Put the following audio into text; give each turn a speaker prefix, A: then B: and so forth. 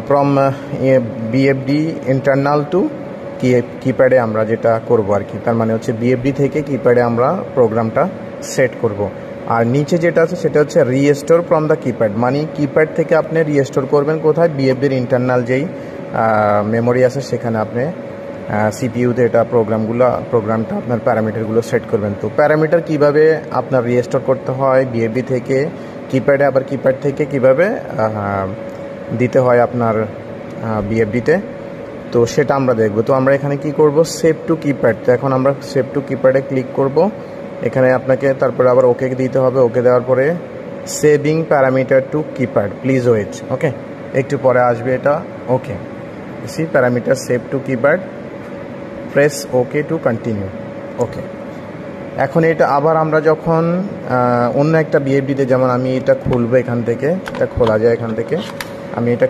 A: From BFD internal two কিপ্যাডে আমরা যেটা করব আর কি, তার মানে হচ্ছে বিএফডি থেকে কিপ্যাডে আমরা প্রোগ্রামটা সেট করব। আর নিচে যেটা আছে সেটা হচ্ছে রিস্টোর ফ্রম দ্য কিপ্যাড, মানে কিপ্যাড থেকে আপনি রিস্টোর করবেন কোথায়, বিএফডির ইন্টারনাল যেই মেমোরি আছে সেখানে আপনি সিপিইউতে এটা প্রোগ্রামটা আপনার প্যারামিটারগুলো সেট করবেন। তো প্যারামিটার কিভাবে আপনার রিস্টোর করতে হয় বিএফডি থেকে কিপ্যাডে, আবার কিপ্যাড থেকে কিভাবে দিতে হয় আপনার বিএফডিতে, তো সেটা আমরা দেখব। তো আমরা এখানে কি করব, সেভ টু কিপ্যাড। তো এখন আমরা সেভ টু কিপ্যাডে ক্লিক করব। এখানে আপনাকে তারপরে আবার ওকে দিতে হবে। ওকে দেওয়ার পরে saving parameter to keypad, please wait. Okay, একটু পরে আসবে এটা। Okay, see parameter save to keypad, press okay to continue. Okay, এখন এটা আবার আমরা যখন অন্য একটা বিএফডিতে, যেমন আমি এটা খুলবো এখান থেকে, এটা খোলা যায় এখান থেকে, আমি এটা